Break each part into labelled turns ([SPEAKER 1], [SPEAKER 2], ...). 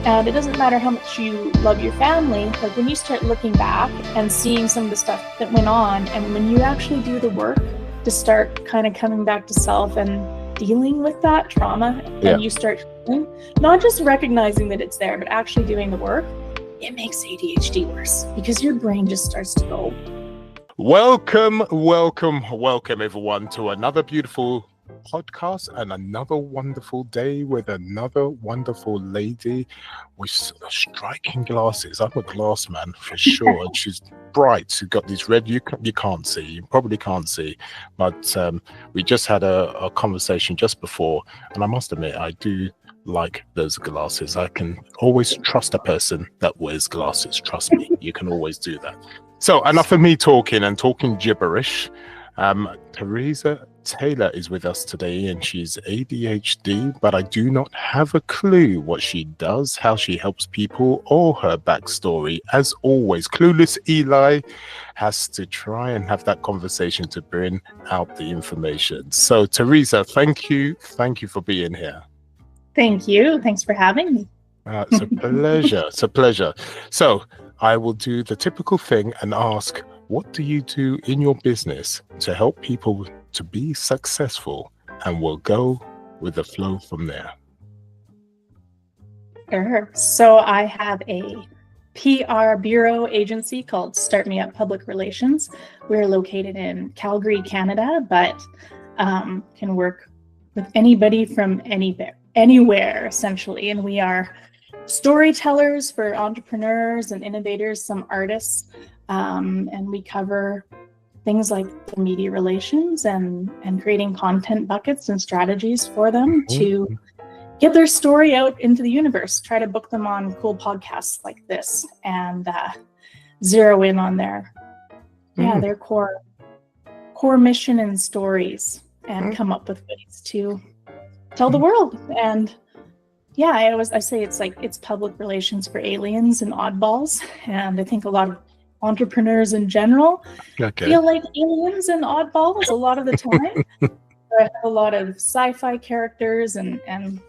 [SPEAKER 1] And it doesn't matter how much you love your family, like when you start looking back and seeing some of the stuff that went on, and when you actually do the work to start kind of coming back to self and dealing with that trauma, and you start healing, not just recognizing that it's there, but actually doing the work, it makes ADHD worse because your brain just starts to go.
[SPEAKER 2] Welcome everyone to another beautiful podcast and another wonderful day with another wonderful lady with striking glasses. I'm a glass man for sure. And she's bright. She's got these red, you can't see, you probably can't see, but we just had a conversation just before, and I must admit I do like those glasses. I can always trust a person that wears glasses. Trust me, you can always do that. So enough of me talking gibberish. Teresa Taylor is with us today, and she's ADHD, but I do not have a clue what she does, how she helps people, or her backstory. As always, clueless Eli has to try and have that conversation to bring out the information. So Teresa, thank you for being here.
[SPEAKER 1] Thank you. Thanks for having me.
[SPEAKER 2] It's a pleasure. It's a pleasure. So I will do the typical thing and ask, what do you do in your business to help people to be successful? And we'll go with the flow from there.
[SPEAKER 1] Sure. So I have a PR bureau agency called Start Me Up Public Relations. We're located in Calgary, Canada, but can work with anybody from anywhere essentially. And we are storytellers for entrepreneurs and innovators, some artists, and we cover things like the media relations and creating content buckets and strategies for them to get their story out into the universe. Try to book them on cool podcasts like this and zero in on their core mission and stories, and come up with ways to tell the world. And I say it's public relations for aliens and oddballs. And I think a lot of entrepreneurs in general feel like aliens and oddballs a lot of the time. I have a lot of sci-fi characters and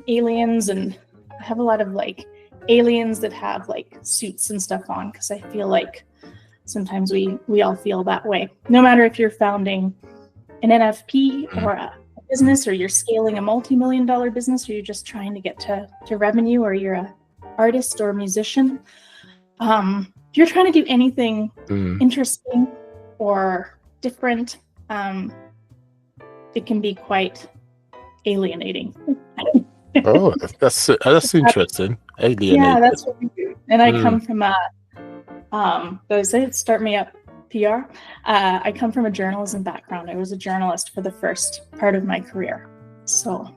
[SPEAKER 1] aliens, and I have a lot of like aliens that have like suits and stuff on, because I feel like sometimes we all feel that way. No matter if you're founding an NFP or a business, or you're scaling a multi-million-dollar business, or you're just trying to get to revenue, or you're an artist or a musician, if you're trying to do anything interesting or different, it can be quite alienating.
[SPEAKER 2] Oh, that's interesting. Alienating.
[SPEAKER 1] Yeah, that's what we do. And I come from Start Me Up PR. I come from a journalism background. I was a journalist for the first part of my career. So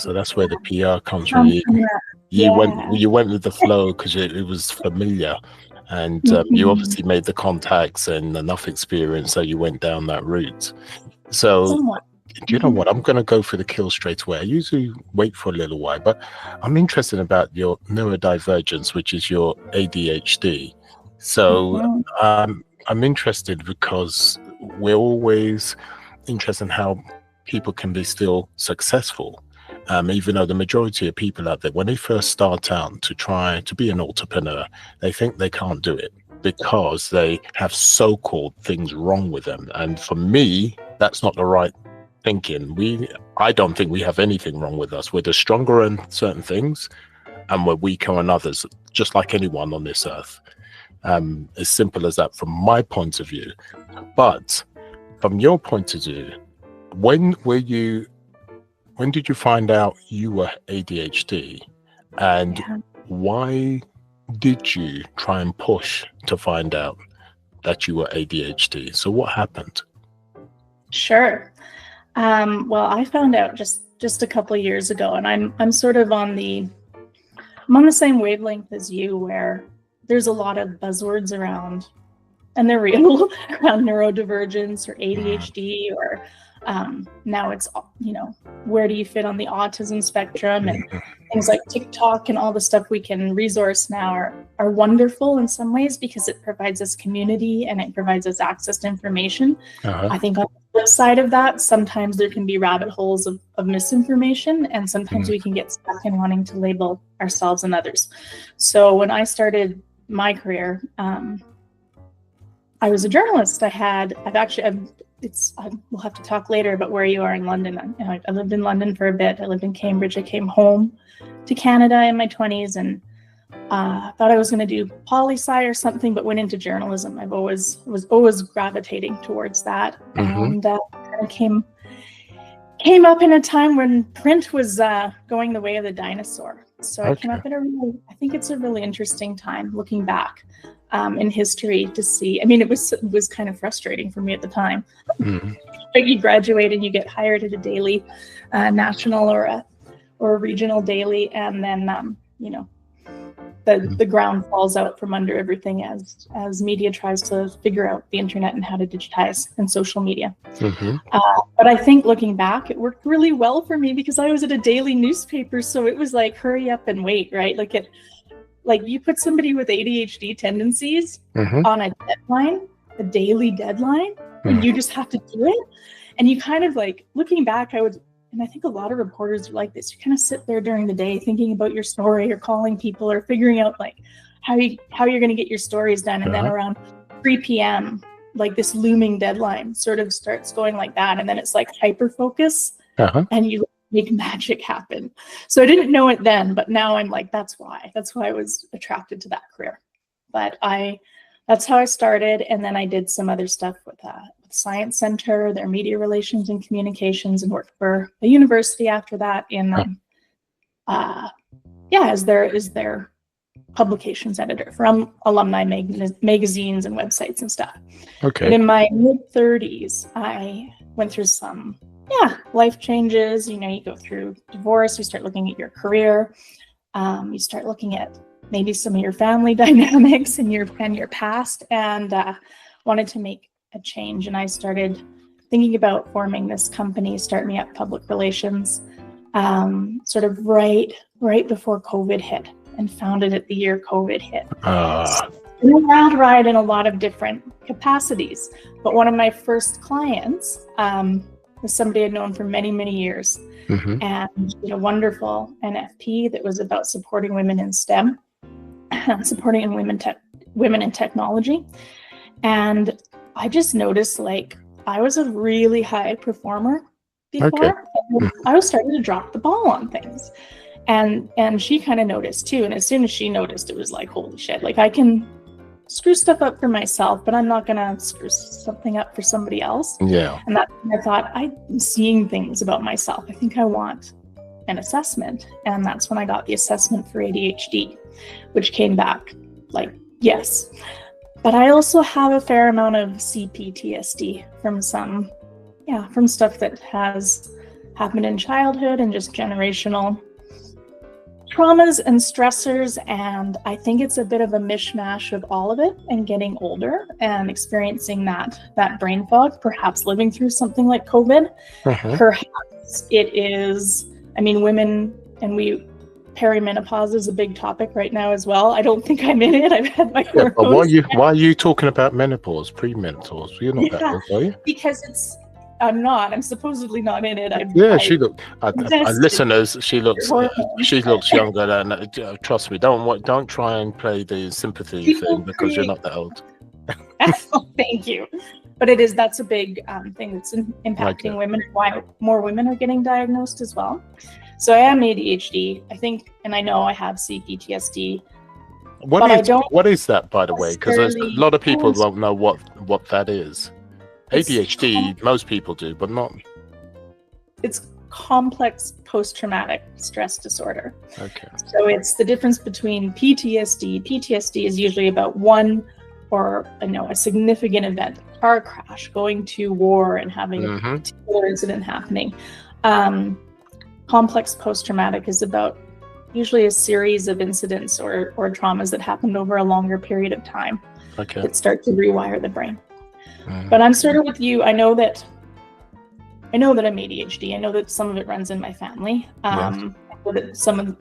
[SPEAKER 2] that's where the PR comes from. You went with the flow because it was familiar, and you obviously made the contacts and enough experience, so you went down that route. So do you know what? I'm going to go for the kill straight away. I usually wait for a little while, but I'm interested about your neurodivergence, which is your ADHD. So I'm interested because we're always interested in how people can be still successful. Even though the majority of people out there, when they first start out to try to be an entrepreneur, they think they can't do it because they have so-called things wrong with them. And for me, that's not the right thinking. I don't think we have anything wrong with us. We're just stronger in certain things and we're weaker on others, just like anyone on this earth. As simple as that from my point of view. But from your point of view, when did you find out you were ADHD, and why did you try and push to find out that you were ADHD? So what happened?
[SPEAKER 1] Sure. Well, I found out just a couple of years ago, and I'm sort of on the same wavelength as you, where there's a lot of buzzwords around, and they're real, around neurodivergence or ADHD, or now it's, where do you fit on the autism spectrum, and things like TikTok and all the stuff we can resource now are wonderful in some ways because it provides us community and it provides us access to information. I think on the flip side of that, sometimes there can be rabbit holes of misinformation, and sometimes we can get stuck in wanting to label ourselves and others. So when I started my career, I was a journalist. we'll have to talk later about where you are in London. I lived in London for a bit. I lived in Cambridge. I came home to Canada in my 20s and thought I was going to do poli-sci or something, but went into journalism. I was always gravitating towards that, and kind of came up in a time when print was going the way of the dinosaur. So I came up at I think it's a really interesting time looking back in history to see. I mean, it was kind of frustrating for me at the time. But you graduate and you get hired at a daily, national or a regional daily, and then the ground falls out from under everything as media tries to figure out the internet and how to digitize and social media. But I think looking back, it worked really well for me because I was at a daily newspaper, so it was like hurry up and wait, right? Like you put somebody with ADHD tendencies on a deadline, a daily deadline, and you just have to do it. And you kind of like looking back, and I think a lot of reporters are like this. You kind of sit there during the day thinking about your story or calling people or figuring out like how you're going to get your stories done. And then around 3 p.m., like this looming deadline sort of starts going like that. And then it's like hyper focus and you make magic happen. So I didn't know it then, but now I'm like, that's why I was attracted to that career. But that's how I started. And then I did some other stuff with Science Center, their media relations and communications, and worked for a university after that as their publications editor from alumni magazines and websites and stuff. And in my mid-30s, I went through some life changes. You go through divorce, you start looking at your career, you start looking at maybe some of your family dynamics and your past, and wanted to make a change. And I started thinking about forming this company, Start Me Up Public Relations, sort of right before COVID hit, and founded it the year COVID hit. So been a wild ride in a lot of different capacities. But one of my first clients was somebody I'd known for many, many years, and a wonderful NFP that was about supporting women in STEM, supporting women in technology. And I just noticed like I was a really high performer before. I was starting to drop the ball on things. And she kind of noticed too. And as soon as she noticed, it was like, holy shit, like I can screw stuff up for myself, but I'm not going to screw something up for somebody else. Yeah. And that's when I thought, I'm seeing things about myself. I think I want an assessment. And that's when I got the assessment for ADHD, which came back like, yes. But I also have a fair amount of CPTSD from stuff that has happened in childhood and just generational traumas and stressors. And I think it's a bit of a mishmash of all of it, and getting older and experiencing that brain fog, perhaps living through something like COVID. Perhaps it is, women, and perimenopause is a big topic right now as well. I don't think I'm in it. I've had my hormones.
[SPEAKER 2] But why are you talking about menopause, premenopause? You're not that old, are you?
[SPEAKER 1] Because I'm not. I'm supposedly not in it.
[SPEAKER 2] She looks. Listeners, she looks younger than. Trust me. Don't try and play the sympathy thing because you're not that old.
[SPEAKER 1] Thank you. But that's a big thing that's impacting women. Why more women are getting diagnosed as well. So I am ADHD, I think, and I know I have CPTSD.
[SPEAKER 2] What is that, by the way? Because a lot of people don't know what that is. ADHD, most people do, but not.
[SPEAKER 1] It's complex post-traumatic stress disorder.
[SPEAKER 2] Okay.
[SPEAKER 1] So it's the difference between PTSD. PTSD is usually about a significant event, a car crash, going to war, and having a particular incident happening. Complex post-traumatic is about usually a series of incidents or traumas that happened over a longer period of time that start to rewire the brain. But I'm sort of with you. I know that I'm ADHD. I know that some of it runs in my family. that some of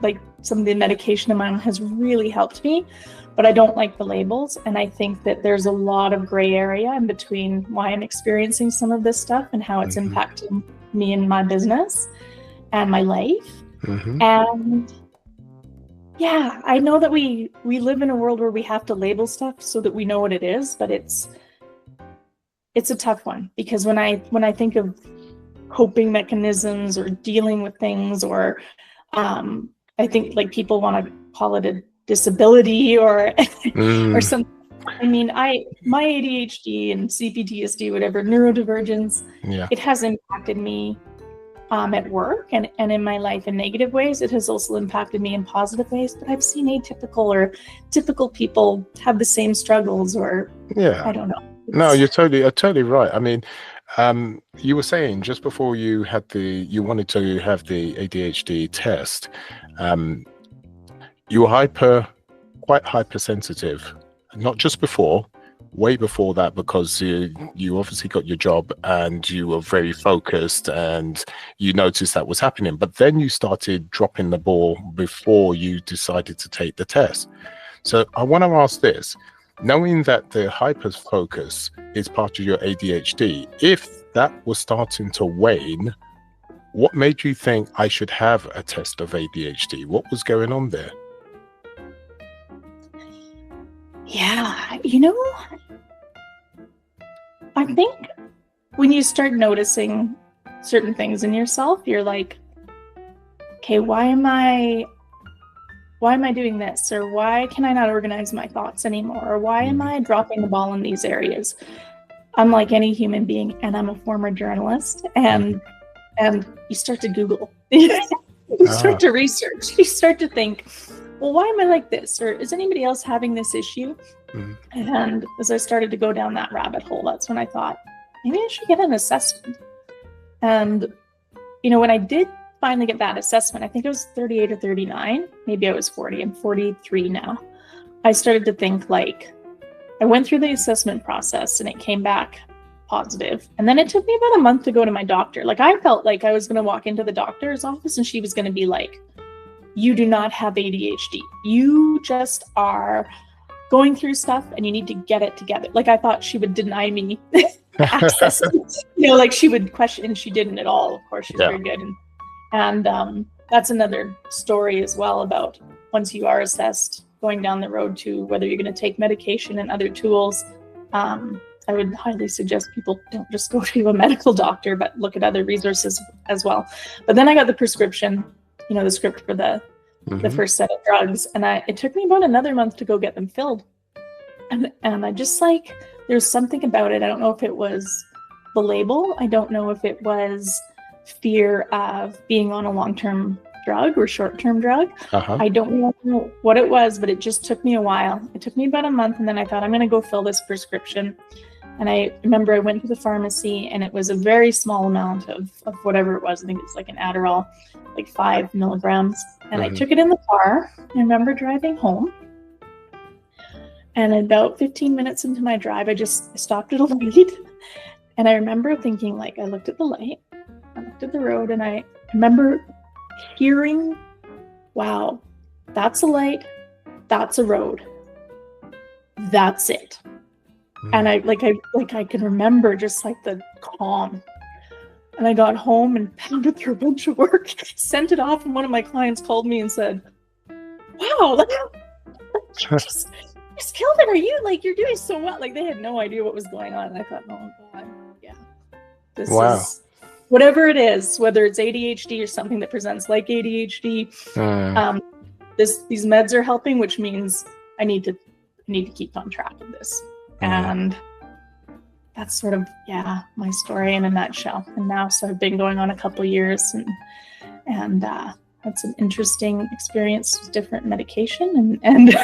[SPEAKER 1] the medication I'm on has really helped me, but I don't like the labels. And I think that there's a lot of gray area in between why I'm experiencing some of this stuff and how it's impacting me and my business and my life. And yeah, I know that we live in a world where we have to label stuff so that we know what it is, but it's a tough one, because when I think of coping mechanisms or dealing with things, or I think like people want to call it a disability or or something. I mean, my ADHD and CPTSD, whatever, neurodivergence, it has impacted me at work and in my life in negative ways. It has also impacted me in positive ways, but I've seen atypical or typical people have the same struggles, or I don't know.
[SPEAKER 2] No, you're totally right. I mean, you were saying just before you wanted to have the ADHD test, you were quite hypersensitive, not just before, way before that, because you obviously got your job and you were very focused and you noticed that was happening. But then you started dropping the ball before you decided to take the test. So I want to ask this. Knowing that the hyper-focus is part of your ADHD, if that was starting to wane, what made you think I should have a test of ADHD? What was going on there?
[SPEAKER 1] Yeah, I think when you start noticing certain things in yourself, you're like, okay, why am I doing this? Or why can I not organize my thoughts anymore? Or why am I dropping the ball in these areas? I'm like any human being, and I'm a former journalist, and you start to Google, you start to research, you start to think, well, why am I like this? Or is anybody else having this issue? And as I started to go down that rabbit hole, that's when I thought, maybe I should get an assessment. And, when I did finally get that assessment, I think it was 38 or 39, maybe I was 40, I'm 43 now. I started to think, like, I went through the assessment process and it came back positive. And then it took me about a month to go to my doctor. Like, I felt like I was going to walk into the doctor's office and she was going to be like, you do not have ADHD. You just are going through stuff and you need to get it together. Like, I thought she would deny me access. Like she would question, and she didn't at all. Of course, she's very good. And that's another story as well about once you are assessed, going down the road to whether you're going to take medication and other tools. I would highly suggest people don't just go to a medical doctor, but look at other resources as well. But then I got the prescription, the script for the first set of drugs. And it took me about another month to go get them filled. And I just there's something about it. I don't know if it was the label. I don't know if it was fear of being on a long-term drug or short-term drug. I don't know what it was, but it just took me a while. It took me about a month, and then I thought, I'm going to go fill this prescription. And I remember I went to the pharmacy, and it was a very small amount of whatever it was. I think it's like an Adderall, like 5 milligrams. And I took it in the car. I remember driving home. And about 15 minutes into my drive, I just stopped at a light. And I remember thinking, like, I looked at the light, I looked at the road, and I remember hearing, wow, that's a light, that's a road, that's it. And I can remember just like the calm. And I got home and pounded through a bunch of work, sent it off, and one of my clients called me and said, wow, you just killed it. Are you, you're doing so well? Like, they had no idea what was going on. And I thought, oh God, yeah. This is whatever it is, whether it's ADHD or something that presents like ADHD. These meds are helping, which means I need to keep on track of this. And that's sort of, my story in a nutshell. And now, so I've been going on a couple years and had some interesting experience with different medication and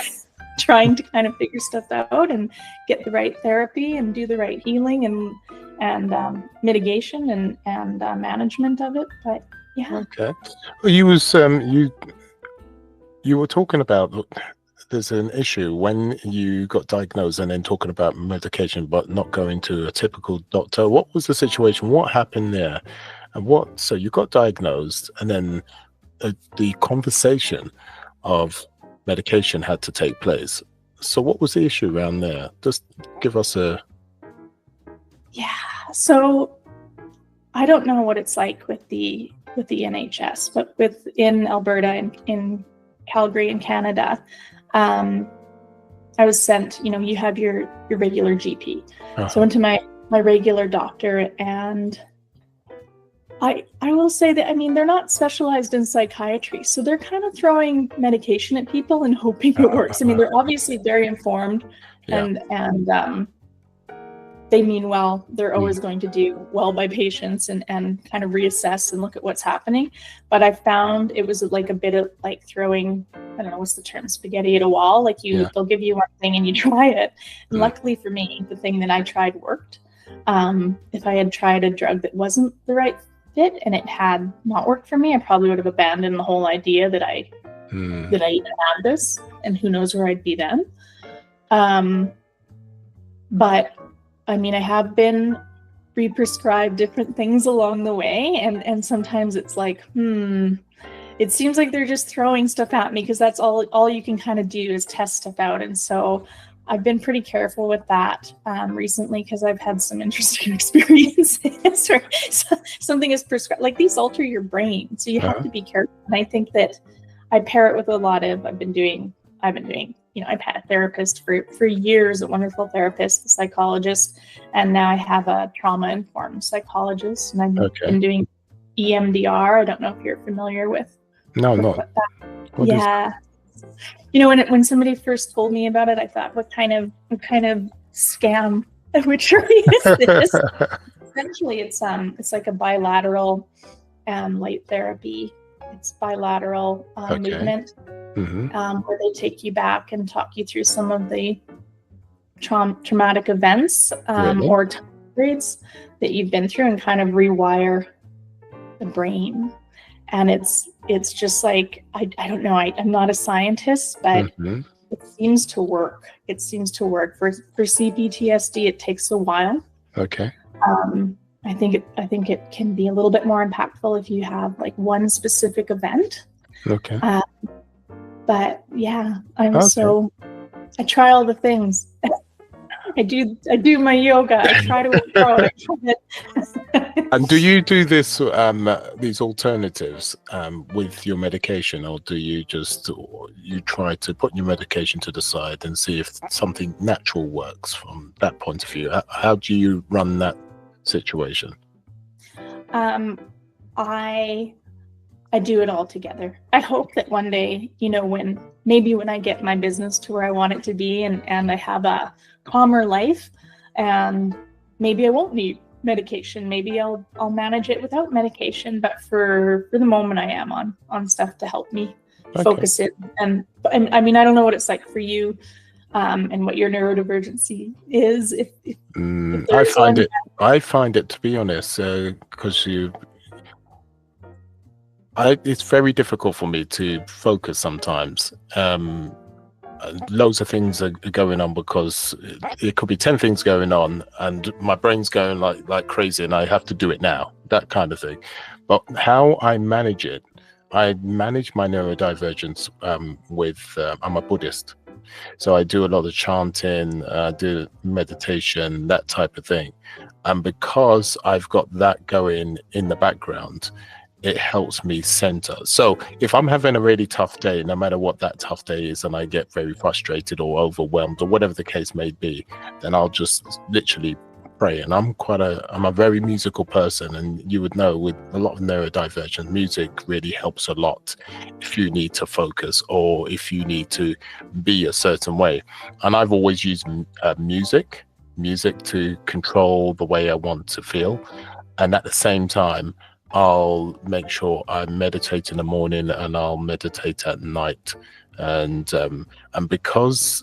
[SPEAKER 1] trying to kind of figure stuff out and get the right therapy and do the right healing and mitigation and management of it. But
[SPEAKER 2] okay. Well, you were talking about, there's an issue when you got diagnosed and then talking about medication but not going to a typical doctor. What was the situation? What happened there? And so you got diagnosed, and then the conversation of medication had to take place. So what was the issue around there? Just give us a...
[SPEAKER 1] Yeah, so I don't know what it's like with the NHS, but within Alberta and in Calgary in Canada, I was sent, you have your regular GP. So I went to my regular doctor, and I will say that, they're not specialized in psychiatry, so they're kind of throwing medication at people and hoping it works. They're obviously very informed, and they mean well. They're always going to do well by patients and kind of reassess and look at what's happening. But I found it was like a bit of like throwing, I don't know, what's the term, spaghetti at a wall. Like they'll give you one thing and you try it. And luckily for me, the thing that I tried worked. If I had tried a drug that wasn't the right fit and it had not worked for me, I probably would have abandoned the whole idea that I even had this, and who knows where I'd be then. But I have been re-prescribed different things along the way, and sometimes it's like, it seems like they're just throwing stuff at me, because that's all you can kind of do is test stuff out. And so I've been pretty careful with that recently, because I've had some interesting experiences where something is prescribed, like these alter your brain, so you have to be careful. And I think that I pair it with a lot of, I've been doing, I've had a therapist for years, a wonderful therapist, a psychologist, and now I have a trauma-informed psychologist, and I've been doing EMDR. I don't know if you're familiar with.
[SPEAKER 2] No, not.
[SPEAKER 1] Yeah. When somebody first told me about it, I thought, what kind of scam witchery is this? Essentially, it's like a bilateral light therapy. It's bilateral movement. Where they take you back and talk you through some of the traumatic events or time periods that you've been through, and kind of rewire the brain. And it's just like, I don't know, I'm not a scientist, but it seems to work. It seems to work for CPTSD. It takes a while.
[SPEAKER 2] Okay.
[SPEAKER 1] I think it can be a little bit more impactful if you have like one specific event.
[SPEAKER 2] Okay.
[SPEAKER 1] But yeah, I try all the things. I do my yoga. I try to work out.
[SPEAKER 2] And do you do this these alternatives with your medication, or do you try to put your medication to the side and see if something natural works from that point of view? How do you run that situation?
[SPEAKER 1] I do it all together. I hope that one day, when I get my business to where I want it to be, and I have a calmer life, and maybe I won't need medication. Maybe I'll manage it without medication. But for the moment, I am on stuff to help me focus it. And I don't know what it's like for you, and what your neurodivergency is. If I find it, to be honest, because it's very difficult for me to focus sometimes. Loads of things are going on, because it could be 10 things going on and my brain's going like crazy, and I have to do it now, that kind of thing. But how I manage it, I manage my neurodivergence with I'm a Buddhist, so I do a lot of chanting, do meditation, that type of thing. And because I've got that going in the background, it helps me center. So if I'm having a really tough day, no matter what that tough day is, and I get very frustrated or overwhelmed or whatever the case may be, then I'll just literally pray. And I'm a very musical person, and you would know, with a lot of neurodivergent, music really helps a lot if you need to focus or if you need to be a certain way. And I've always used music to control the way I want to feel. And at the same time, I'll make sure I meditate in the morning and I'll meditate at night. And because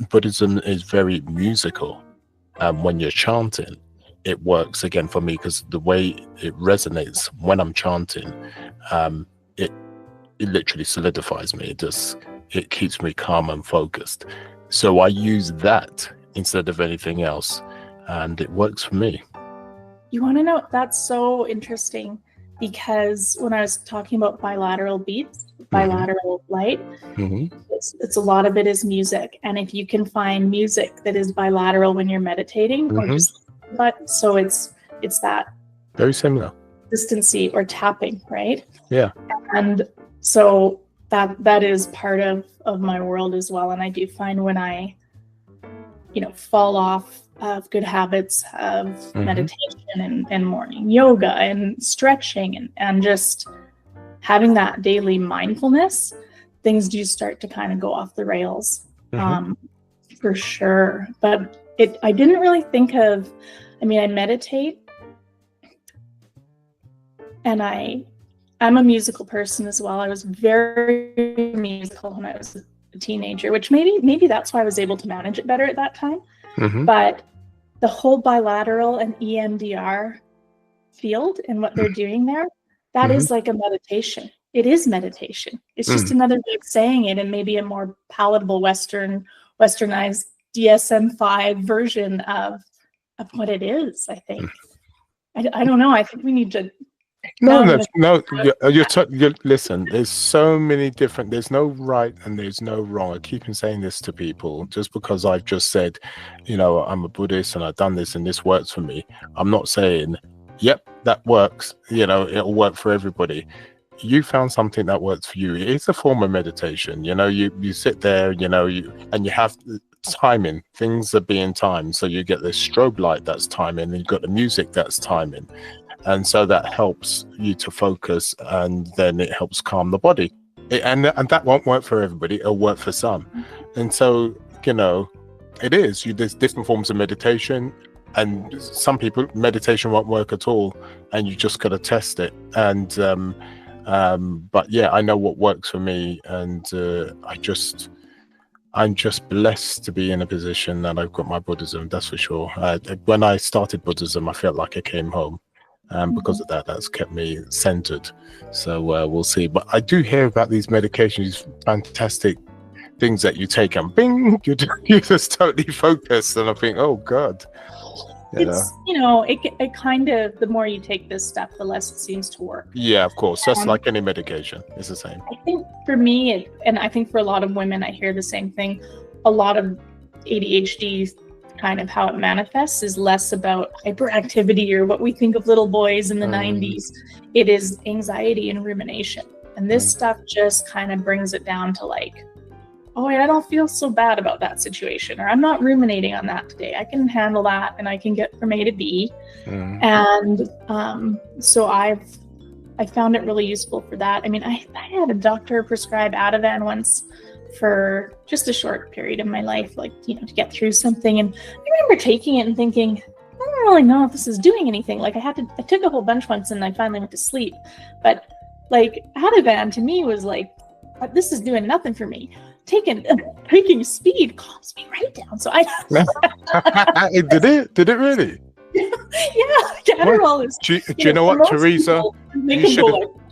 [SPEAKER 1] Buddhism is very musical, when you're chanting, it works again for me, because the way it resonates when I'm chanting, it literally solidifies me. It keeps me calm and focused. So I use that instead of anything else, and it works for me. You want to know, that's so interesting. because when I was talking about bilateral beats, bilateral light, it's a lot of it is music. And if you can find music that is bilateral when you're meditating, or just so it's that
[SPEAKER 2] very similar
[SPEAKER 1] consistency or tapping, right?
[SPEAKER 2] Yeah.
[SPEAKER 1] And so that is part of my world as well. And I do find when I, fall off of good habits of meditation and morning yoga and stretching and just having that daily mindfulness, things do start to kind of go off the rails, for sure. But I didn't really think of, I meditate, and I'm a musical person as well. I was very musical when I was a teenager, which maybe that's why I was able to manage it better at that time. But the whole bilateral and EMDR field and what they're doing there, that is like a meditation. It is meditation. It's just another way of saying it, and maybe a more palatable westernized DSM-5 version of what it is, I think. I don't know. I think we need to.
[SPEAKER 2] No. Listen, there's so many different, there's no right and there's no wrong. I keep on saying this to people. Just because I've just said, I'm a Buddhist and I've done this and this works for me, I'm not saying, yep, that works. It'll work for everybody. You found something that works for you. It's a form of meditation. You sit there, and you have timing. Things are being timed. So you get this strobe light that's timing, and you've got the music that's timing. And so that helps you to focus, and then it helps calm the body. And that won't work for everybody. It'll work for some. And so, it is. There's different forms of meditation, and some people, meditation won't work at all, and you just got to test it. And but yeah, I know what works for me, and I'm just blessed to be in a position that I've got my Buddhism. That's for sure. When I started Buddhism, I felt like I came home. Because of that's kept me centered. So we'll see. But I do hear about these medications, these fantastic things that you take, and bing, you just totally focus. And I think, oh God.
[SPEAKER 1] It's it kind of, the more you take this stuff, the less it seems to work.
[SPEAKER 2] Yeah, of course. Just like any medication, it's the same.
[SPEAKER 1] I think for me, and I think for a lot of women, I hear the same thing. A lot of ADHD, kind of how it manifests, is less about hyperactivity or what we think of little boys in the 90s. It is anxiety and rumination. And this stuff just kind of brings it down to like, oh, I don't feel so bad about that situation, or I'm not ruminating on that today. I can handle that, and I can get from A to B. And so I found it really useful for that. I had a doctor prescribe Ativan once for just a short period of my life, to get through something. And I remember taking it and thinking, I don't really know if this is doing anything. I took a whole bunch once and I finally went to sleep. But Ativan to me was like, this is doing nothing for me. Taking speed calms me right down. So I Did it really? Yeah, Adderall is.
[SPEAKER 2] Do you know what, Teresa?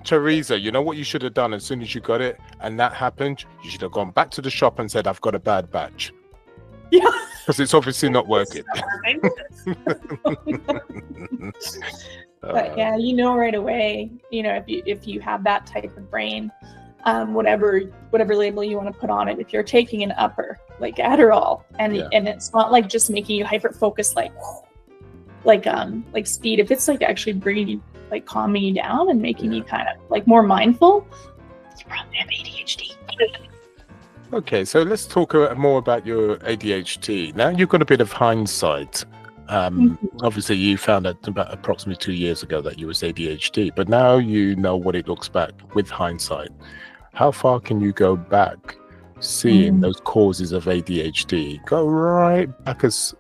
[SPEAKER 2] Teresa, you know what you should have done as soon as you got it and that happened? You should have gone back to the shop and said, I've got a bad batch.
[SPEAKER 1] Yeah.
[SPEAKER 2] Because it's obviously not working.
[SPEAKER 1] But yeah, right away, if you have that type of brain, whatever label you want to put on it, if you're taking an upper, like Adderall, and it's not like just making you hyper focused, like speed, if it's actually bringing you, calming you down and making you kind of more mindful, you probably have ADHD.
[SPEAKER 2] Okay, so let's talk more about your ADHD. Now you've got a bit of hindsight. Obviously you found out about approximately 2 years ago that you was ADHD, but now you know what it looks back with hindsight. How far can you go back seeing those causes of ADHD? Go right back as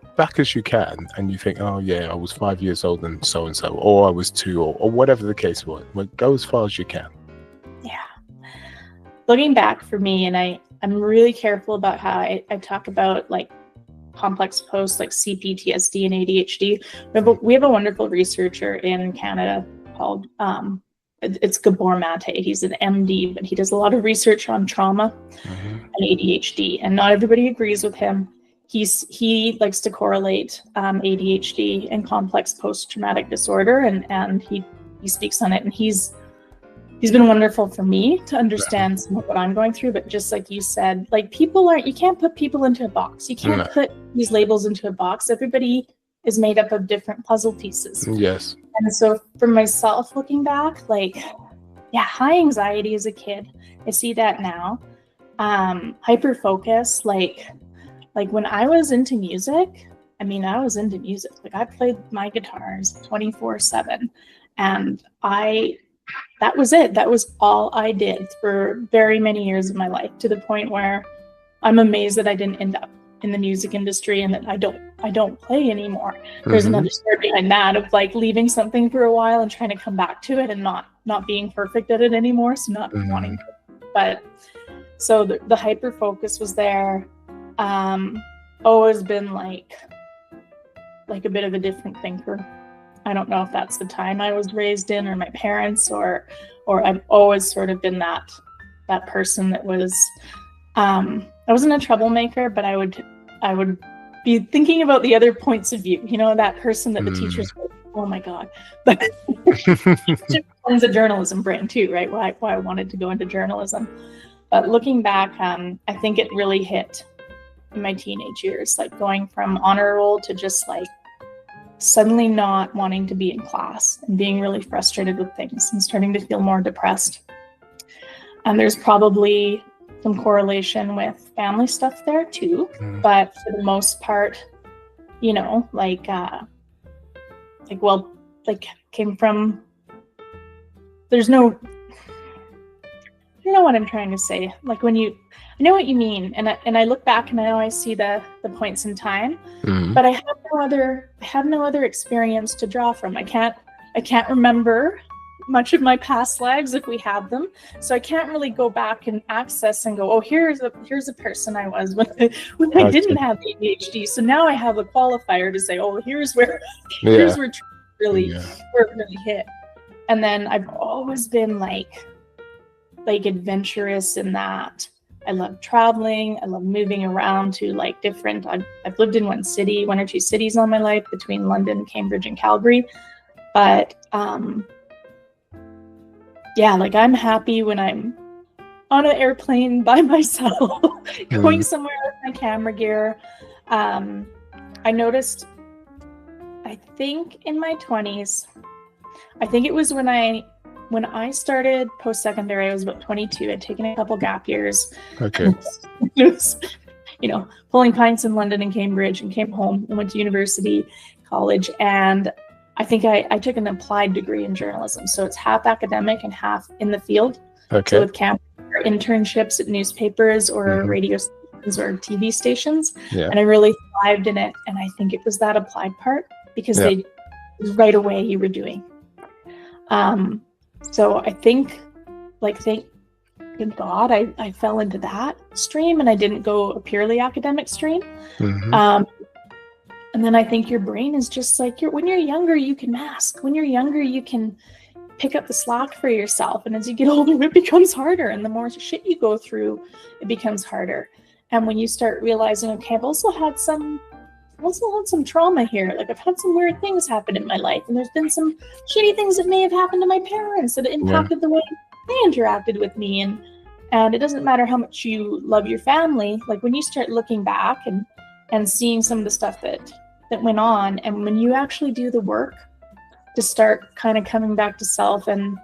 [SPEAKER 2] you can, and you think, oh yeah, I was 5 years old and so, or I was 2, or whatever the case was. Go as far as you can.
[SPEAKER 1] Yeah. Looking back for me, and I'm really careful about how I talk about complex post, CPTSD and ADHD. We have a wonderful researcher in Canada called it's Gabor Mate. He's an MD, but he does a lot of research on trauma and ADHD, and not everybody agrees with him. He likes to correlate ADHD and complex post-traumatic disorder, and he he speaks on it, and he's been wonderful for me to understand some of what I'm going through. But just like you said, like you can't put people into a box. You can't put these labels into a box. Everybody is made up of different puzzle pieces.
[SPEAKER 2] Yes.
[SPEAKER 1] And so for myself, looking back, like, yeah, high anxiety as a kid, I see that now. Hyper focus, like when I was into music, I mean, I was into music. Like, I played my guitars 24/7, and that was it. That was all I did for very many years of my life, to the point where I'm amazed that I didn't end up in the music industry and that I don't play anymore. There's another story behind that, of like leaving something for a while and trying to come back to it and not being perfect at it anymore. So not wanting to, but so the hyper focus was there. Always been like a bit of a different thinker. I don't know if that's the time I was raised in, or my parents, or I've always sort of been that person that was, I wasn't a troublemaker, but I would be thinking about the other points of view, you know, that person that the teachers were, oh my God. But it's a journalism brain too, right? Why I wanted to go into journalism. But looking back, I think it really hit in my teenage years, like going from honor roll to just like suddenly not wanting to be in class and being really frustrated with things and starting to feel more depressed. And there's probably some correlation with family stuff there too, but for the most part, you know, came from, there's no, you know what I'm trying to say, like when I know what you mean, and I look back and I know I see the points in time, but I have no other experience to draw from. I can't remember much of my past lives if we have them, so I can't really go back and access and go, oh, here's a person I was when I didn't have ADHD. So now I have a qualifier to say, oh, here's where really hit. And then I've always been like adventurous in that. I love traveling. I love moving around to like different, I've lived in one or two cities all my life, between London, Cambridge, and Calgary. But yeah, like I'm happy when I'm on an airplane by myself, going somewhere with my camera gear. I noticed, I think in my 20s, I think it was when I started post-secondary, I was about 22. I'd taken a couple gap years.
[SPEAKER 2] Okay.
[SPEAKER 1] It was, you know, pulling pints in London and Cambridge, and came home and went to university, college. And I think I took an applied degree in journalism. So it's half academic and half in the field.
[SPEAKER 2] Okay.
[SPEAKER 1] So with camp or internships at newspapers or radio stations or TV stations. Yeah. And I really thrived in it. And I think it was that applied part, because they right away you were doing. So I think, like, thank God I fell into that stream and I didn't go a purely academic stream. And then I think your brain is just like, when you're younger, you can mask. When you're younger, you can pick up the slack for yourself. And as you get older, it becomes harder. And the more shit you go through, it becomes harder. And when you start realizing, okay, I've also had some trauma here. Like, I've had some weird things happen in my life, and there's been some shitty things that may have happened to my parents that impacted the way they interacted with me. And it doesn't matter how much you love your family. Like, when you start looking back and seeing some of the stuff that went on, and when you actually do the work to start kind of coming back to self and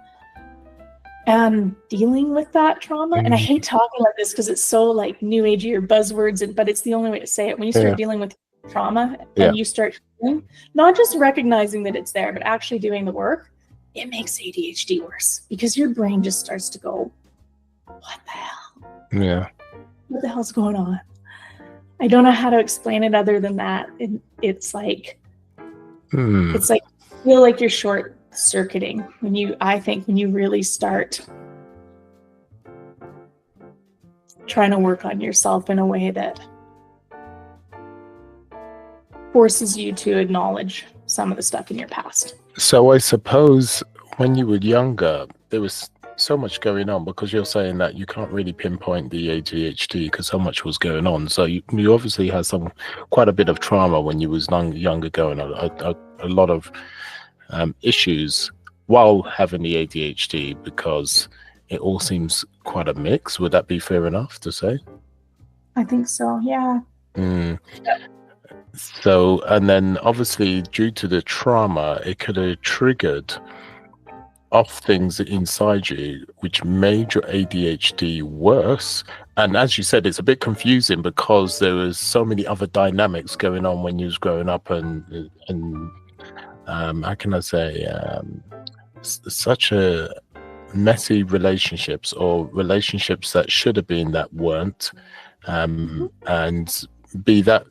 [SPEAKER 1] dealing with that trauma. And I hate talking like this because it's so like new agey or buzzwords, but it's the only way to say it. When you start dealing with trauma and you start feeling, not just recognizing that it's there, but actually doing the work, it makes ADHD worse, because your brain just starts to go, what the hell? Yeah. What the hell's going on? I don't know how to explain it other than that. It's like, it's like, I feel like you're short circuiting when you really start trying to work on yourself in a way that forces you to acknowledge some of the stuff in your past.
[SPEAKER 2] So I suppose when you were younger, there was so much going on, because you're saying that you can't really pinpoint the ADHD because so much was going on. So you obviously had quite a bit of trauma when you was younger, going on, a lot of issues. while having the ADHD, because it all seems quite a mix. Would that be fair enough to say?
[SPEAKER 1] I think so, yeah.
[SPEAKER 2] So, and then obviously due to the trauma, it could have triggered off things inside you, which made your ADHD worse. And as you said, it's a bit confusing because there was so many other dynamics going on when you was growing up, and how can I say, such a messy relationships, or relationships that should have been that weren't, and be that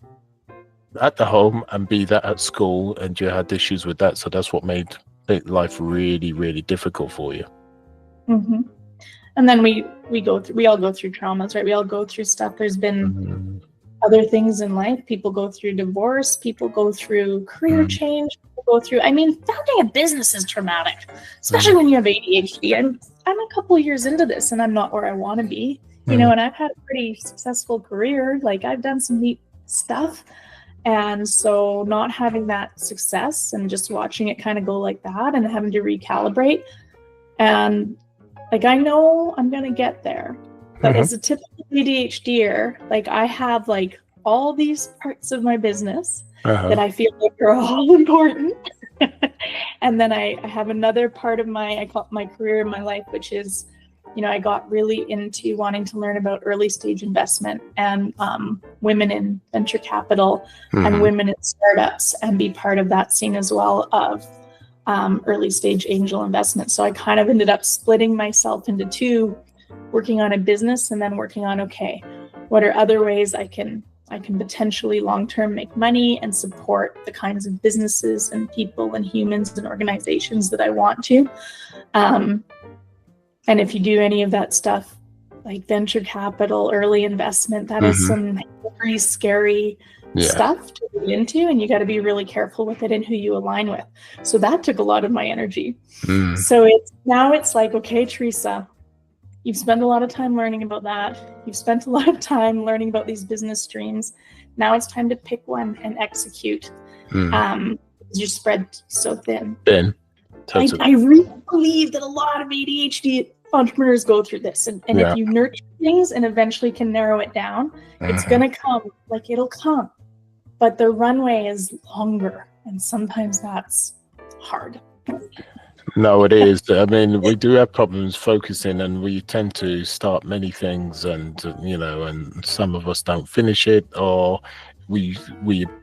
[SPEAKER 2] at the home and be that at school, and you had issues with that. So that's what made life really, really difficult for you.
[SPEAKER 1] And then we all go through traumas, right? We all go through stuff. There's been other things in life. People go through divorce, people go through career change, people go through, I mean, founding a business is traumatic, especially when you have ADHD. I'm a couple of years into this and I'm not where I want to be, you know, and I've had a pretty successful career. Like, I've done some neat stuff. And so not having that success and just watching it kind of go like that and having to recalibrate, and like, I know I'm going to get there, but as a typical ADHDer, like, I have like all these parts of my business that I feel like are all important. And then I have another part of I call it my career in my life, which is, you know, I got really into wanting to learn about early stage investment and women in venture capital and women in startups, and be part of that scene as well of early stage angel investment. So I kind of ended up splitting myself into two, working on a business and then working on, okay, what are other ways I can potentially long-term make money and support the kinds of businesses and people and humans and organizations that I want to. And if you do any of that stuff, like venture capital, early investment, that is some pretty scary stuff to get into, and you got to be really careful with it and who you align with. So that took a lot of my energy. So it's like, okay, Teresa, you've spent a lot of time learning about that. You've spent a lot of time learning about these business streams. Now it's time to pick one and execute. You're spread so thin.
[SPEAKER 2] Totally.
[SPEAKER 1] I really believe that a lot of ADHD entrepreneurs go through this, and if you nurture things and eventually can narrow it down, it's gonna come. Like, it'll come, but the runway is longer, and sometimes that's hard.
[SPEAKER 2] No, it is. I mean, we do have problems focusing, and we tend to start many things, and you know, and some of us don't finish it, or we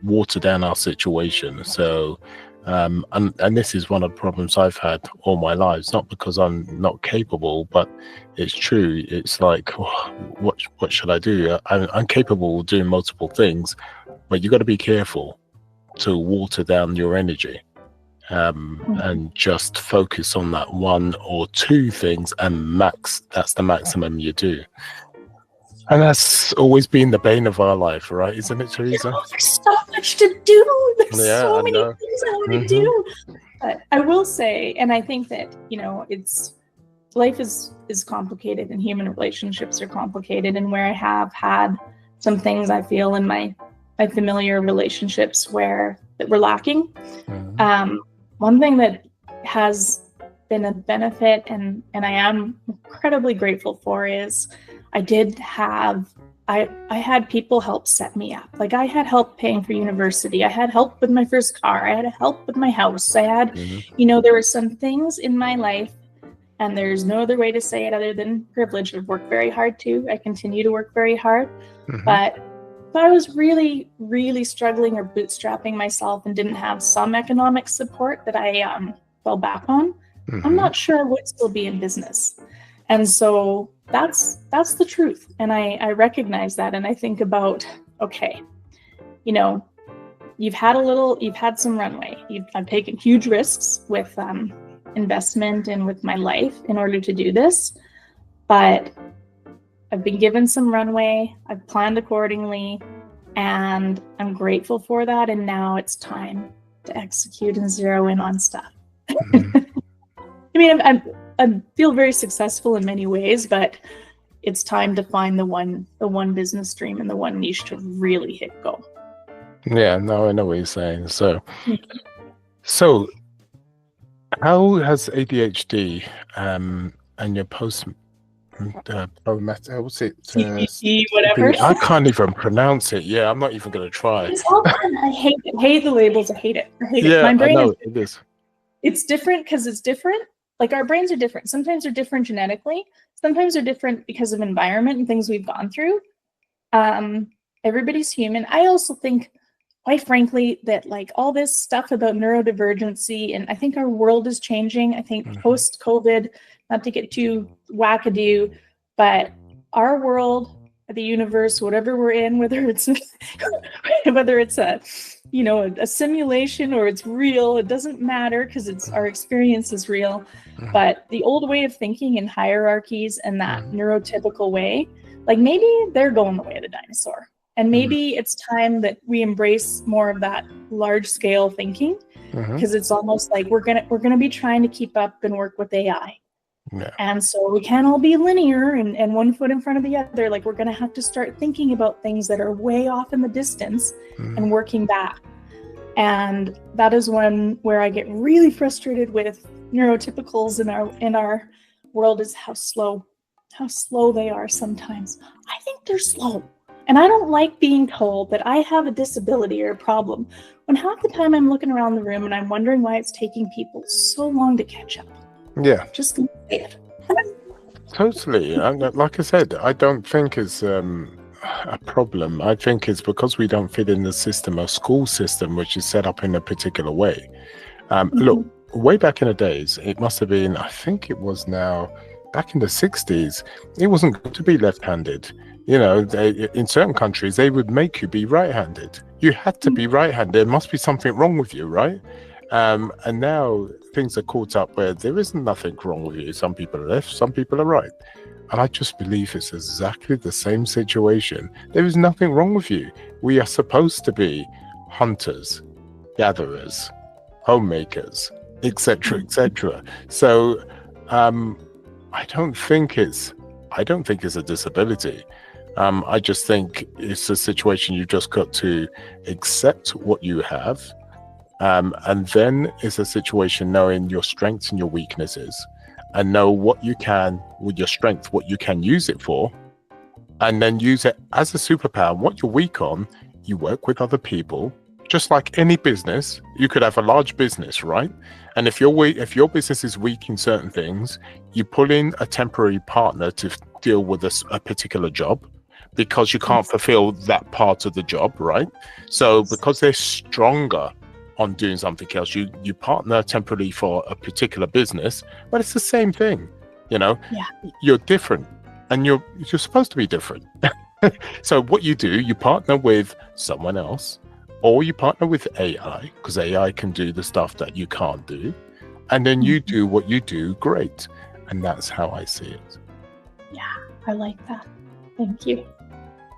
[SPEAKER 2] water down our situation. So and this is one of the problems I've had all my life. It's not because I'm not capable, but it's true. It's like, oh, what should I do? I'm capable of doing multiple things, but you got to be careful to water down your energy, and just focus on that one or two things, and that's the maximum you do. And that's always been the bane of our life, right? Isn't it, Teresa?
[SPEAKER 1] There's so much to do. There's so many things I want to do. But I will say, and I think that, you know, life is complicated, and human relationships are complicated. And where I have had some things I feel in my familiar relationships that were lacking. One thing that has been a benefit, and I am incredibly grateful for, is I had people help set me up. Like, I had help paying for university. I had help with my first car. I had help with my house. I had, you know, there were some things in my life, and there's no other way to say it other than privilege. I've worked very hard too. I continue to work very hard, but if I was really, really struggling or bootstrapping myself and didn't have some economic support that I fell back on, I'm not sure I would still be in business. And so that's the truth. And I recognize that. And I think about, okay, you know, you've had some runway. I've taken huge risks with investment and with my life in order to do this, but I've been given some runway. I've planned accordingly, and I'm grateful for that. And now it's time to execute and zero in on stuff. I mean, I feel very successful in many ways, but it's time to find the one business stream and the one niche to really hit go.
[SPEAKER 2] Yeah, no, I know what you're saying. So How has ADHD and your what's it?
[SPEAKER 1] TBT, whatever.
[SPEAKER 2] I can't even pronounce it. Yeah, I'm not even going to try.
[SPEAKER 1] It's all fun. I hate the labels. I hate it.
[SPEAKER 2] Yeah,
[SPEAKER 1] My brain
[SPEAKER 2] I know it is.
[SPEAKER 1] It's different because it's different. Like our brains are different. Sometimes they're different genetically. Sometimes they're different because of environment and things we've gone through. Everybody's human. I also think, quite frankly, that like all this stuff about neurodivergency, and I think our world is changing. I think post-COVID, not to get too wackadoo, but our world, the universe, whatever we're in, whether it's a simulation or it's real, it doesn't matter because it's our experience is real. But the old way of thinking in hierarchies and that neurotypical way, like maybe they're going the way of the dinosaur. And maybe it's time that we embrace more of that large scale thinking, because it's almost like we're gonna be trying to keep up and work with AI. Yeah. And so we can't all be linear and one foot in front of the other. Like we're gonna have to start thinking about things that are way off in the distance and working back. And that is where I get really frustrated with neurotypicals in our world, is how slow they are sometimes. I think they're slow. And I don't like being told that I have a disability or a problem, when half the time I'm looking around the room and I'm wondering why it's taking people so long to catch up.
[SPEAKER 2] Yeah.
[SPEAKER 1] Just say it.
[SPEAKER 2] Totally. Like I said, I don't think it's a problem. I think it's because we don't fit in the system, a school system, which is set up in a particular way. Look, way back in the days, it must have been, I think it was now, back in the 60s, it wasn't good to be left-handed. You know, in certain countries, they would make you be right-handed. You had to be right-handed. There must be something wrong with you, right? And now things are caught up where there isn't nothing wrong with you. Some people are left, some people are right. And I just believe it's exactly the same situation. There is nothing wrong with you. We are supposed to be hunters, gatherers, homemakers, etc., etc. So I don't think it's a disability. I just think it's a situation you've just got to accept what you have. And then it's a situation knowing your strengths and your weaknesses, and know what you can with your strength, what you can use it for, and then use it as a superpower. What you're weak on, you work with other people. Just like any business, you could have a large business, right? And if your business is weak in certain things, you pull in a temporary partner to deal with a particular job, because you can't fulfill that part of the job, right? So because they're stronger on doing something else, you partner temporarily for a particular business, but it's the same thing, you know? Yeah. You're different, and you're supposed to be different. So what you do, you partner with someone else, or you partner with AI, because AI can do the stuff that you can't do, and then you do what you do great. And that's how I see it.
[SPEAKER 1] Yeah, I like that. Thank you.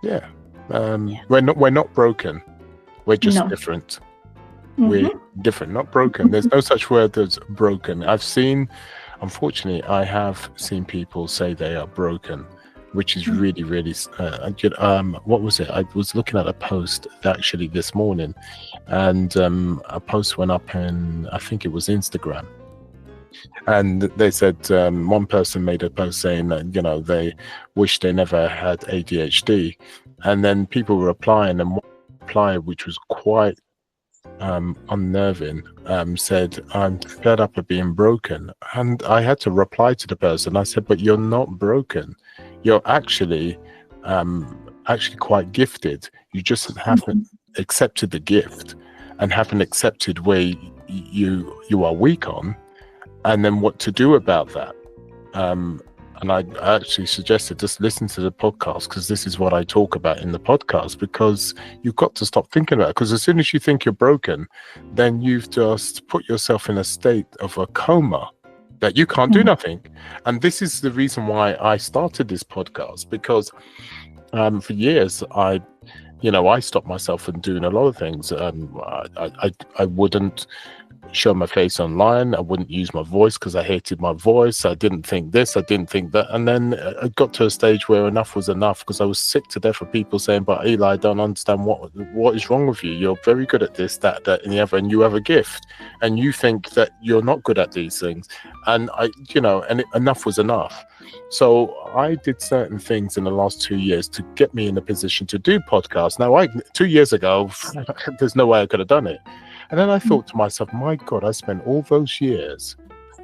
[SPEAKER 2] Yeah. We're not broken. We're just different. We're different, not broken. There's no such word as broken. Unfortunately, I have seen people say they are broken, which is really, really, what was it? I was looking at a post actually this morning, and a post went up in, I think it was Instagram. And they said, one person made a post saying that, they wish they never had ADHD. And then people were replying, and one reply, which was quite unnerving, said, "I'm fed up of being broken." And I had to reply to the person. I said, "But you're not broken. You're actually quite gifted. You just haven't accepted the gift, and haven't accepted where you are weak on, and then what to do about that." And I actually suggested just listen to the podcast, because this is what I talk about in the podcast, because you've got to stop thinking about it. Because as soon as you think you're broken, then you've just put yourself in a state of a coma that you can't do nothing. And this is the reason why I started this podcast, because for years I stopped myself from doing a lot of things. I wouldn't show my face online. I wouldn't use my voice because I hated my voice. I didn't think this, I didn't think that. And then I got to a stage where enough was enough, because I was sick to death of people saying, but Eli, I don't understand what is wrong with you. You're very good at this, that, and the other, and you have a gift. And you think that you're not good at these things. And enough was enough. So I did certain things in the last 2 years to get me in a position to do podcasts. Now, 2 years ago, there's no way I could have done it. And then I thought to myself, my God, I spent all those years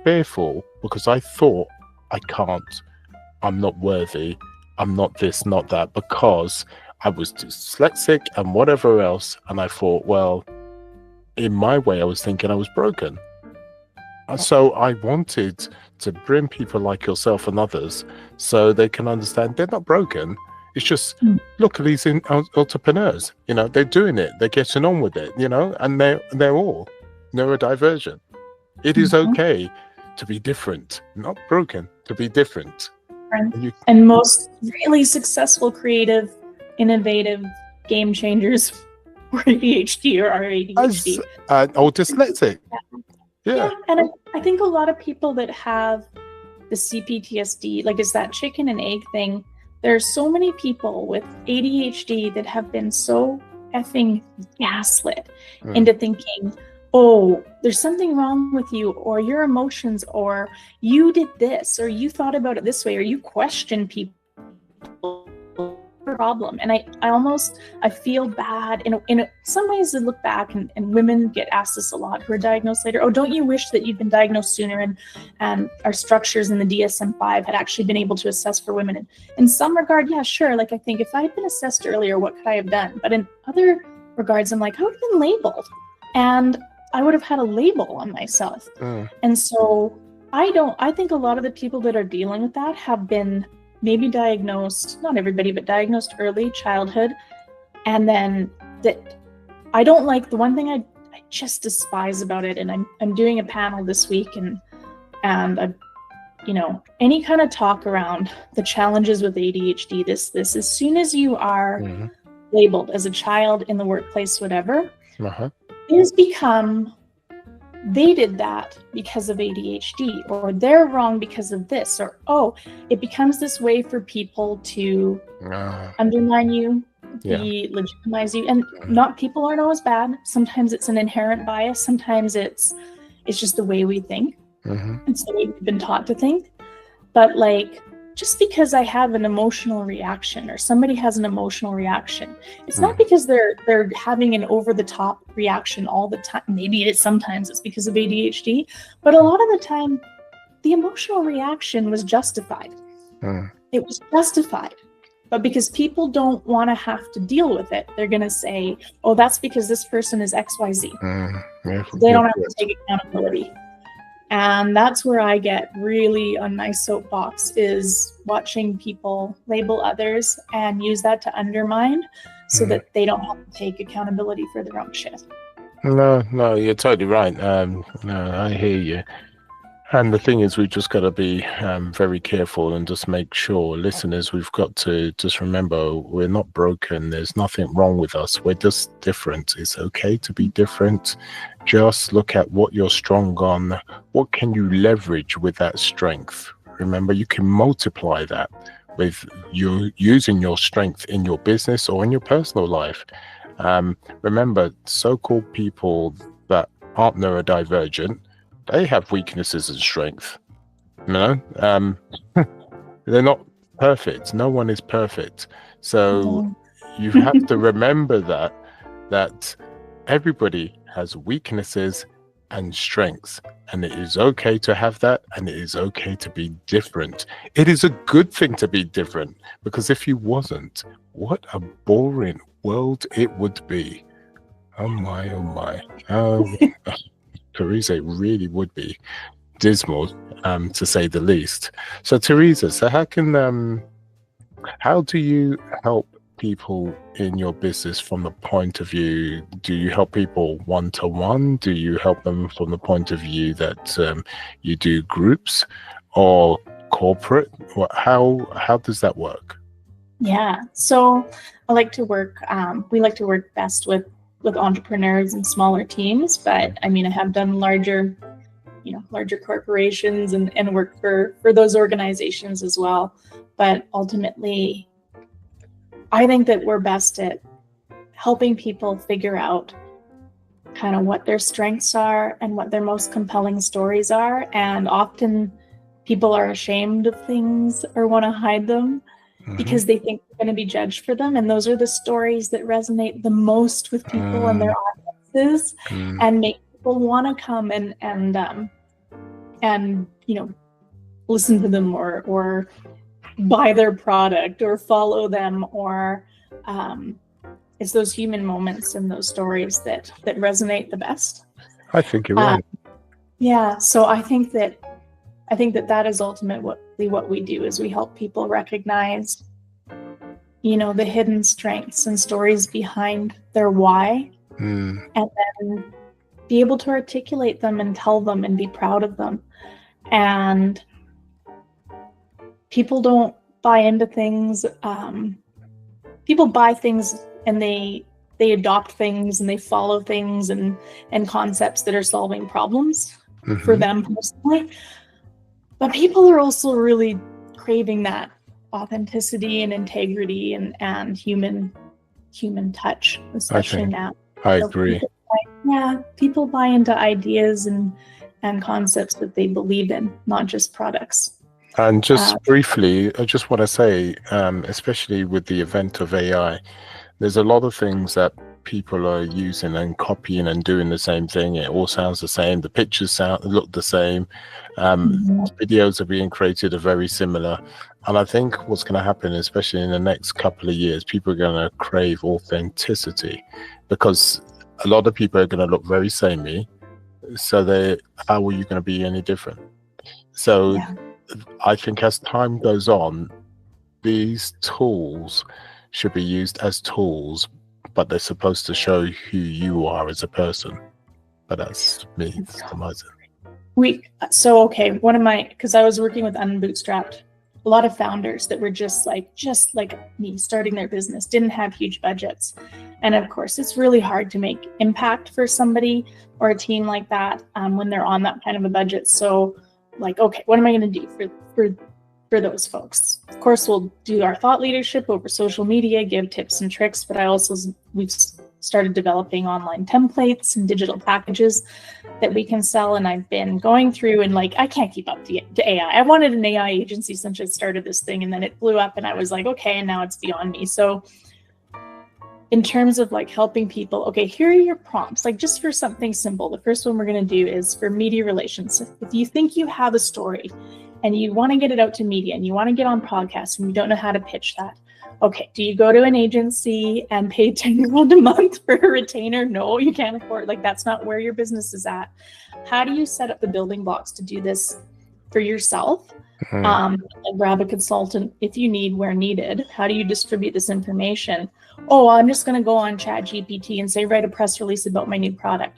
[SPEAKER 2] fearful because I thought I can't, I'm not worthy, I'm not this, not that, because I was dyslexic and whatever else. And I thought, well, in my way, I was thinking I was broken. So I wanted to bring people like yourself and others so they can understand they're not broken. It's just, look at these entrepreneurs, they're doing it, they're getting on with it, and they're all neurodivergent. It is okay to be different, not broken, to be different.
[SPEAKER 1] And most really successful, creative, innovative game changers were ADHD or are ADHD.
[SPEAKER 2] Or dyslexic. Yeah.
[SPEAKER 1] And I think a lot of people that have the CPTSD, like it's that chicken and egg thing. There are so many people with ADHD that have been so effing gaslit into thinking, oh, there's something wrong with you, or your emotions, or you did this, or you thought about it this way, or you question people. Problem. And I feel bad in some ways. I look back and women get asked this a lot who are diagnosed later. Oh, don't you wish that you'd been diagnosed sooner and our structures in the DSM-5 had actually been able to assess for women? And in some regard, yeah, sure. Like, I think if I had been assessed earlier, what could I have done? But in other regards, I'm like, I would have been labeled and I would have had a label on myself. And so I think a lot of the people that are dealing with that have been maybe diagnosed, not everybody, but diagnosed early childhood. And then that I don't like, the one thing I just despise about it, and I'm doing a panel this week and any kind of talk around the challenges with ADHD, this as soon as you are labeled as a child in the workplace, whatever, it has become, they did that because of ADHD, or they're wrong because of this, or it becomes this way for people to undermine you, delegitimize you. And not, people aren't always bad. Sometimes it's an inherent bias. Sometimes it's just the way we think. It's the way we've been taught to think. But like, just because I have an emotional reaction or somebody has an emotional reaction, it's not because they're having an over-the-top reaction all the time. Maybe sometimes it's because of ADHD, but a lot of the time, the emotional reaction was justified. It was justified. But because people don't want to have to deal with it, they're going to say, oh, that's because this person is XYZ. They don't have to take accountability. And that's where I get really on my soapbox, is watching people label others and use that to undermine so that they don't have to take accountability for their own shit.
[SPEAKER 2] No, you're totally right. No, I hear you. And the thing is, we've just got to be very careful and just make sure, listeners, we've got to just remember, we're not broken. There's nothing wrong with us. We're just different. It's okay to be different. Just look at what you're strong on. What can you leverage with that strength? Remember, you can multiply that with you using your strength in your business or in your personal life. Remember, so-called people that aren't neurodivergent, they have weaknesses and strength. They're not perfect. No one is perfect. So you have to remember that everybody has weaknesses and strengths, and it is okay to have that, and it is okay to be different. It is a good thing to be different, because if you wasn't, what a boring world it would be. Oh my. Teresa, really would be dismal, to say the least. So Teresa, how do you help people in your business from the point of view? Do you help people one-to-one? Do you help them from the point of view that you do groups or corporate? How does that work?
[SPEAKER 1] Yeah, so I like to work, we like to work best with with entrepreneurs and smaller teams, but I mean, I have done larger corporations and work for those organizations as well. But ultimately, I think that we're best at helping people figure out kind of what their strengths are and what their most compelling stories are. And often people are ashamed of things or want to hide them because they think they're going to be judged for them. And those are the stories that resonate the most with people and their audiences and make people want to come and listen to them or buy their product or follow them, or it's those human moments and those stories that resonate the best.
[SPEAKER 2] I think you're right.
[SPEAKER 1] So I think that is ultimately what we do, is we help people recognize the hidden strengths and stories behind their why, and then be able to articulate them and tell them and be proud of them. And people don't buy into things. People buy things and they adopt things and they follow things and concepts that are solving problems for them personally. But people are also really craving that authenticity and integrity and human touch, especially now.
[SPEAKER 2] I agree.
[SPEAKER 1] People buy into ideas and concepts that they believe in, not just products.
[SPEAKER 2] And just briefly, I just want to say, especially with the advent of AI, there's a lot of things that people are using and copying and doing the same thing. It all sounds the same. The pictures look the same. Videos are being created are very similar. And I think what's going to happen, especially in the next couple of years, people are going to crave authenticity, because a lot of people are going to look very samey. So how are you going to be any different? So I think as time goes on, these tools should be used as tools, but they're supposed to show who you are as a person. But that's me surmising. Because I was working with Unbootstrapped, a lot of founders that were just like me, starting their business, didn't have huge budgets. And of course, it's really hard to make impact for somebody or a team like that when they're on that kind of a budget. So okay, what am I going to do for those folks? Of course, we'll do our thought leadership over social media, give tips and tricks, but we've started developing online templates and digital packages that we can sell. And I've been going through and I can't keep up to AI. I wanted an AI agency since I started this thing, and then it blew up and I was like, okay, and now it's beyond me. So in terms of helping people, okay, here are your prompts, just for something simple. The first one we're going to do is for media relations. If you think you have a story and you want to get it out to media and you want to get on podcasts and you don't know how to pitch that, okay, do you go to an agency and pay $10 a month for a retainer? No, you can't afford, that's not where your business is at. How do you set up the building blocks to do this for yourself? And grab a consultant if you need, where needed. How do you distribute this information? Oh, I'm just going to go on ChatGPT and say, write a press release about my new product.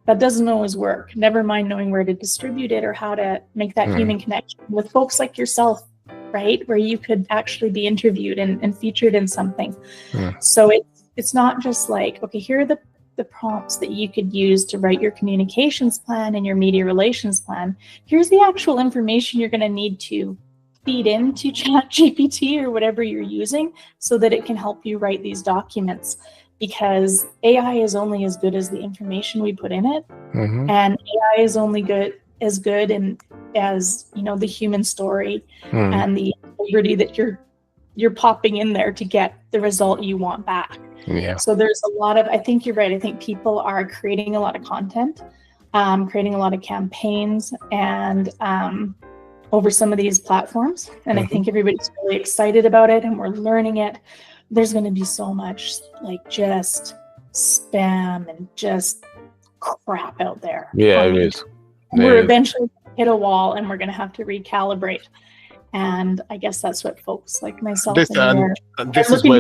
[SPEAKER 2] That doesn't always work. Never mind knowing where to distribute it or how to make that human connection with folks like yourself, right? Where you could actually be interviewed and featured in something. So it's not just okay, here are the prompts that you could use to write your communications plan and your media relations plan. Here's the actual information you're going to need to feed into ChatGPT or whatever you're using so that it can help you write these documents, because AI is only as good as the information we put in it. And AI is only as good and as the human story and the integrity that you're popping in there to get the result you want back. So there's a lot of, I think you're right. I think people are creating a lot of content, creating a lot of campaigns and over some of these platforms. And I think everybody's really excited about it and we're learning it. There's going to be so much just spam and just crap out there. It is.
[SPEAKER 1] We're eventually going to hit a wall and we're going to have to recalibrate. And I guess that's what folks like myself
[SPEAKER 2] this is where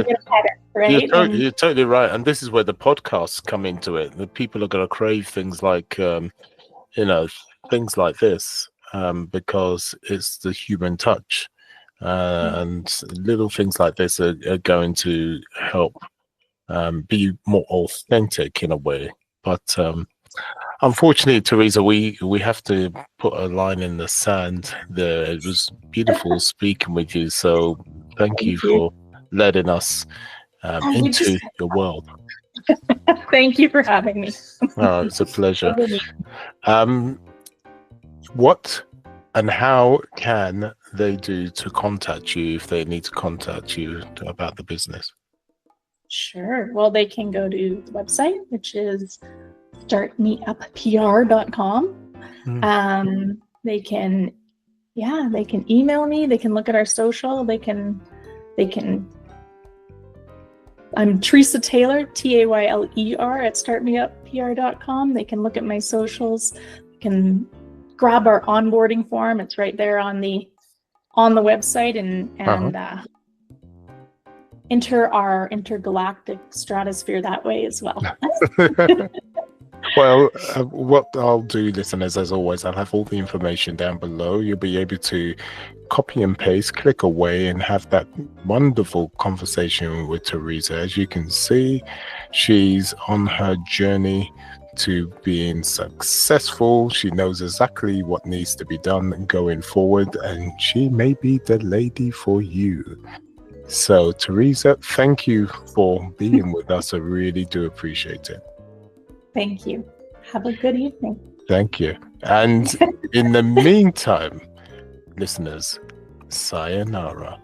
[SPEAKER 1] to get better, right?
[SPEAKER 2] You're totally right. And this is where the podcasts come into it. The people are going to crave things like, things like this because it's the human touch. And little things like this are going to help be more authentic in a way. But unfortunately, Teresa, we have to put a line in the sand there. It was beautiful speaking with you. So thank you for letting us into your world.
[SPEAKER 1] Thank you for having me.
[SPEAKER 2] Oh, it's a pleasure. What and how can they do to contact you if they need to contact you about the business?
[SPEAKER 1] Sure. Well, they can go to the website, which is startmeuppr.com. They can email me. They can look at our social. I'm Teresa Taylor, Tayler at startmeuppr.com. They can look at my socials. They can grab our onboarding form. It's right there on the website, and enter our intergalactic stratosphere that way as well.
[SPEAKER 2] Well, what I'll do, listeners, as always, I'll have all the information down below. You'll be able to copy and paste, click away, and have that wonderful conversation with Teresa. As you can see, she's on her journey to being successful. She knows exactly what needs to be done going forward, and she may be the lady for you. So, Teresa, thank you for being with us. I really do appreciate it.
[SPEAKER 1] Thank you. Have a good evening.
[SPEAKER 2] Thank you. And in the meantime, listeners, sayonara.